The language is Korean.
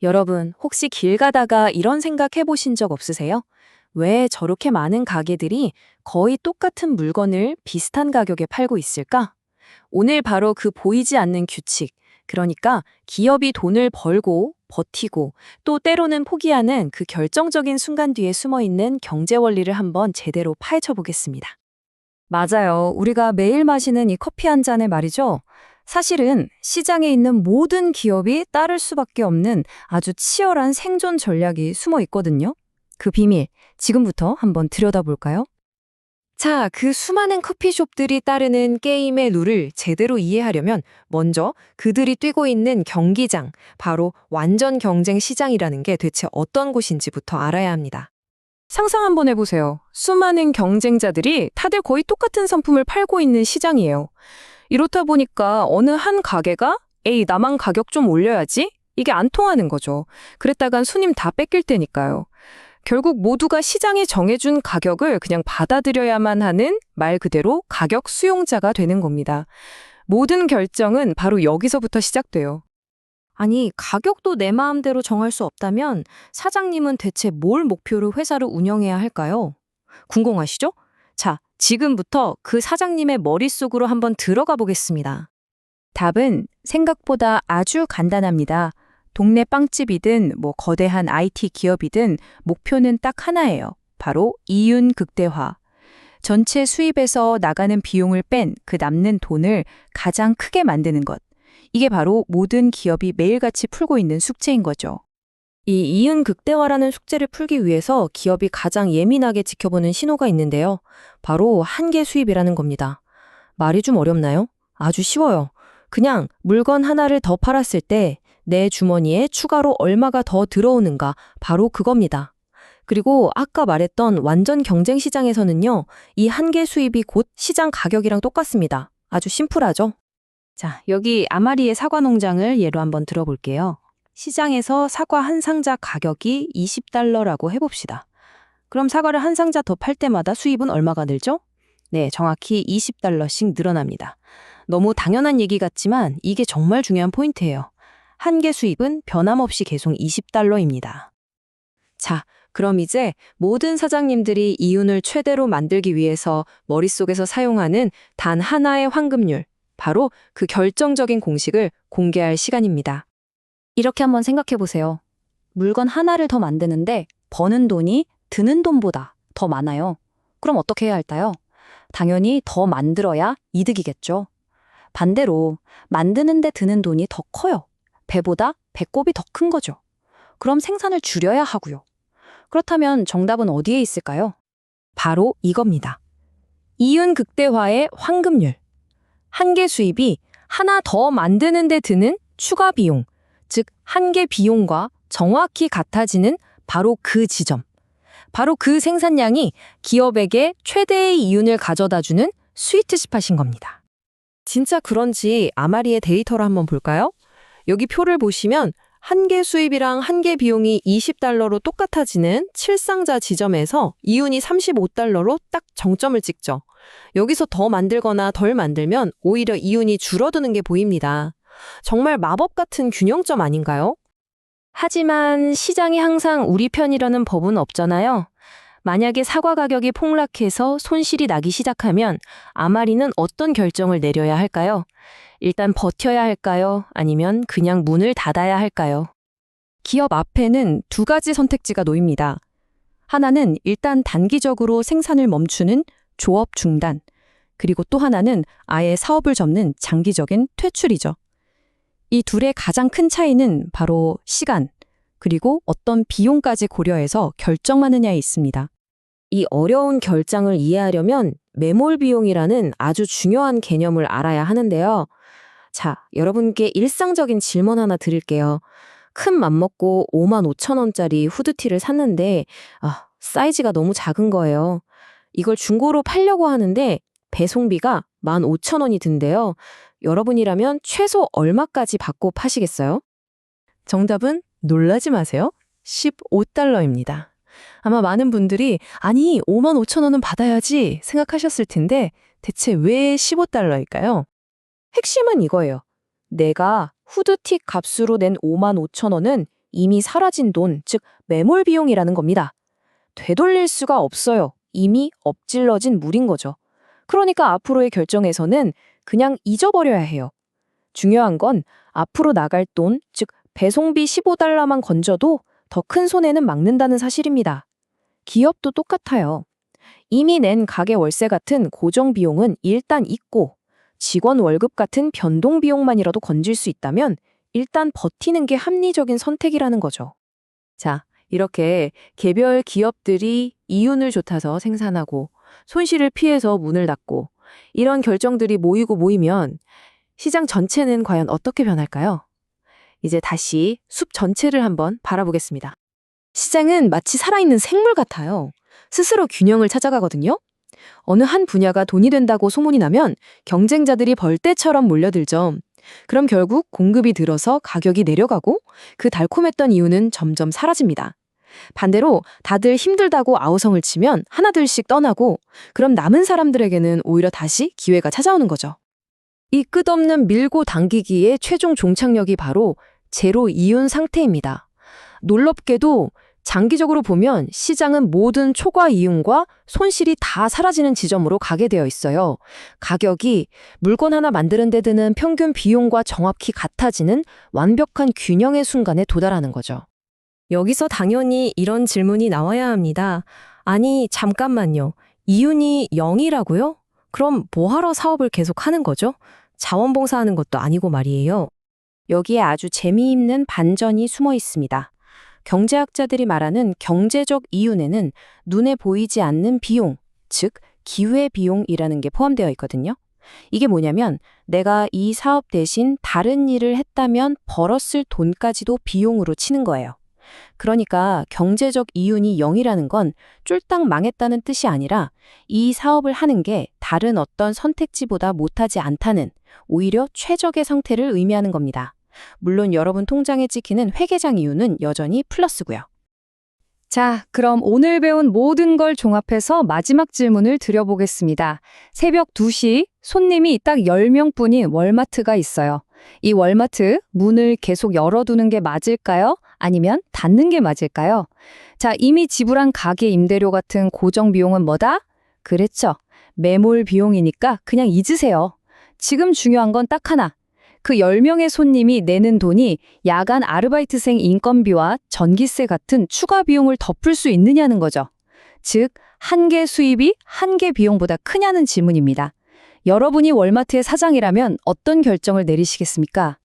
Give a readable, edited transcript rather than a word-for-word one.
여러분, 혹시 길 가다가 이런 생각 해보신 적 없으세요? 왜 저렇게 많은 가게들이 거의 똑같은 물건을 비슷한 가격에 팔고 있을까? 오늘 바로 그 보이지 않는 규칙, 그러니까 기업이 돈을 벌고 버티고 또 때로는 포기하는 그 결정적인 순간 뒤에 숨어 있는 경제 원리를 한번 제대로 파헤쳐 보겠습니다. 맞아요. 우리가 매일 마시는 이 커피 한 잔에 말이죠. 사실은 시장에 있는 모든 기업이 따를 수밖에 없는 아주 치열한 생존 전략이 숨어 있거든요. 그 비밀, 지금부터 한번 들여다볼까요? 자, 그 수많은 커피숍들이 따르는 게임의 룰을 제대로 이해하려면 먼저 그들이 뛰고 있는 경기장, 바로 완전 경쟁 시장이라는 게 대체 어떤 곳인지부터 알아야 합니다. 상상 한번 해보세요. 수많은 경쟁자들이 다들 거의 똑같은 상품을 팔고 있는 시장이에요. 이렇다 보니까 어느 한 가게가 에이, 나만 가격 좀 올려야지? 이게 안 통하는 거죠. 그랬다간 손님 다 뺏길 테니까요. 결국 모두가 시장이 정해준 가격을 그냥 받아들여야만 하는 말 그대로 가격 수용자가 되는 겁니다. 모든 결정은 바로 여기서부터 시작돼요. 아니, 가격도 내 마음대로 정할 수 없다면 사장님은 대체 뭘 목표로 회사를 운영해야 할까요? 궁금하시죠? 자, 지금부터 그 사장님의 머릿속으로 한번 들어가 보겠습니다. 답은 생각보다 아주 간단합니다. 동네 빵집이든 거대한 IT 기업이든 목표는 딱 하나예요. 바로 이윤 극대화. 전체 수입에서 나가는 비용을 뺀 그 남는 돈을 가장 크게 만드는 것. 이게 바로 모든 기업이 매일같이 풀고 있는 숙제인 거죠. 이 이윤 극대화라는 숙제를 풀기 위해서 기업이 가장 예민하게 지켜보는 신호가 있는데요. 바로 한계 수입이라는 겁니다. 말이 좀 어렵나요? 아주 쉬워요. 그냥 물건 하나를 더 팔았을 때 내 주머니에 추가로 얼마가 더 들어오는가, 바로 그겁니다. 그리고 아까 말했던 완전 경쟁 시장에서는요, 이 한계 수입이 곧 시장 가격이랑 똑같습니다. 아주 심플하죠? 자, 여기 아마리의 사과 농장을 예로 한번 들어볼게요. 시장에서 사과 한 상자 가격이 $20라고 해봅시다. 그럼 사과를 한 상자 더 팔 때마다 수입은 얼마가 늘죠? 네, 정확히 $20씩 늘어납니다. 너무 당연한 얘기 같지만 이게 정말 중요한 포인트예요. 한계 수입은 변함없이 계속 $20입니다. 자, 그럼 이제 모든 사장님들이 이윤을 최대로 만들기 위해서 머릿속에서 사용하는 단 하나의 황금률, 바로 그 결정적인 공식을 공개할 시간입니다. 이렇게 한번 생각해 보세요. 물건 하나를 더 만드는데 버는 돈이 드는 돈보다 더 많아요. 그럼 어떻게 해야 할까요? 당연히 더 만들어야 이득이겠죠. 반대로 만드는데 드는 돈이 더 커요. 배보다 배꼽이 더 큰 거죠. 그럼 생산을 줄여야 하고요. 그렇다면 정답은 어디에 있을까요? 바로 이겁니다. 이윤 극대화의 황금률. 한계 수입이 하나 더 만드는 데 드는 추가 비용, 즉 한계 비용과 정확히 같아지는 바로 그 지점. 바로 그 생산량이 기업에게 최대의 이윤을 가져다주는 스위트 스팟인 겁니다. 진짜 그런지 아마리의 데이터를 한번 볼까요? 여기 표를 보시면 한계 수입이랑 한계 비용이 $20로 똑같아지는 7상자 지점에서 이윤이 $35로 딱 정점을 찍죠. 여기서 더 만들거나 덜 만들면 오히려 이윤이 줄어드는 게 보입니다. 정말 마법 같은 균형점 아닌가요? 하지만 시장이 항상 우리 편이라는 법은 없잖아요. 만약에 사과 가격이 폭락해서 손실이 나기 시작하면 아마리는 어떤 결정을 내려야 할까요? 일단 버텨야 할까요? 아니면 그냥 문을 닫아야 할까요? 기업 앞에는 두 가지 선택지가 놓입니다. 하나는 일단 단기적으로 생산을 멈추는 조업 중단, 그리고 또 하나는 아예 사업을 접는 장기적인 퇴출이죠. 이 둘의 가장 큰 차이는 바로 시간, 그리고 어떤 비용까지 고려해서 결정하느냐에 있습니다. 이 어려운 결정을 이해하려면 매몰 비용이라는 아주 중요한 개념을 알아야 하는데요. 자, 여러분께 일상적인 질문 하나 드릴게요. 큰 맘먹고 55,000원짜리 후드티를 샀는데 사이즈가 너무 작은 거예요. 이걸 중고로 팔려고 하는데 배송비가 15,000원이 든대요. 여러분이라면 최소 얼마까지 받고 파시겠어요? 정답은 놀라지 마세요. $15입니다. 아마 많은 분들이 아니 55,000원은 받아야지 생각하셨을 텐데 대체 왜 $15일까요? 핵심은 이거예요. 내가 후드티 값으로 낸 55,000원은 이미 사라진 돈, 즉 매몰 비용이라는 겁니다. 되돌릴 수가 없어요. 이미 엎질러진 물인 거죠. 그러니까 앞으로의 결정에서는 그냥 잊어버려야 해요. 중요한 건 앞으로 나갈 돈, 즉 배송비 15달러만 건져도 더 큰 손해는 막는다는 사실입니다. 기업도 똑같아요. 이미 낸 가게 월세 같은 고정 비용은 일단 잊고 직원 월급 같은 변동 비용만이라도 건질 수 있다면 일단 버티는 게 합리적인 선택이라는 거죠. 자, 이렇게 개별 기업들이 이윤을 좇아서 생산하고 손실을 피해서 문을 닫고 이런 결정들이 모이면 시장 전체는 과연 어떻게 변할까요? 이제 다시 숲 전체를 한번 바라보겠습니다. 시장은 마치 살아있는 생물 같아요. 스스로 균형을 찾아가거든요. 어느 한 분야가 돈이 된다고 소문이 나면 경쟁자들이 벌떼처럼 몰려들죠. 그럼 결국 공급이 들어서 가격이 내려가고 그 달콤했던 이유는 점점 사라집니다. 반대로 다들 힘들다고 아우성을 치면 하나둘씩 떠나고 그럼 남은 사람들에게는 오히려 다시 기회가 찾아오는 거죠. 이 끝없는 밀고 당기기의 최종 종착역이 바로 제로 이윤 상태입니다. 놀랍게도 장기적으로 보면 시장은 모든 초과 이윤과 손실이 다 사라지는 지점으로 가게 되어 있어요. 가격이 물건 하나 만드는 데 드는 평균 비용과 정확히 같아지는 완벽한 균형의 순간에 도달하는 거죠. 여기서 당연히 이런 질문이 나와야 합니다. 아니, 잠깐만요. 이윤이 0이라고요? 그럼 뭐하러 사업을 계속 하는 거죠? 자원봉사하는 것도 아니고 말이에요. 여기에 아주 재미있는 반전이 숨어 있습니다. 경제학자들이 말하는 경제적 이윤에는 눈에 보이지 않는 비용, 즉 기회비용이라는 게 포함되어 있거든요. 이게 뭐냐면 내가 이 사업 대신 다른 일을 했다면 벌었을 돈까지도 비용으로 치는 거예요. 그러니까 경제적 이윤이 0이라는 건 쫄딱 망했다는 뜻이 아니라 이 사업을 하는 게 다른 어떤 선택지보다 못하지 않다는 오히려 최적의 상태를 의미하는 겁니다. 물론 여러분 통장에 찍히는 회계장 이윤은 여전히 플러스고요. 자, 그럼 오늘 배운 모든 걸 종합해서 마지막 질문을 드려보겠습니다. 새벽 2시 손님이 딱 10명뿐인 월마트가 있어요. 이 월마트 문을 계속 열어두는 게 맞을까요? 아니면 닫는 게 맞을까요? 자, 이미 지불한 가게 임대료 같은 고정 비용은 뭐다? 그랬죠. 매몰 비용이니까 그냥 잊으세요. 지금 중요한 건 딱 하나. 그 10명의 손님이 내는 돈이 야간 아르바이트생 인건비와 전기세 같은 추가 비용을 덮을 수 있느냐는 거죠. 즉, 한 개 수입이 한 개 비용보다 크냐는 질문입니다. 여러분이 월마트의 사장이라면 어떤 결정을 내리시겠습니까?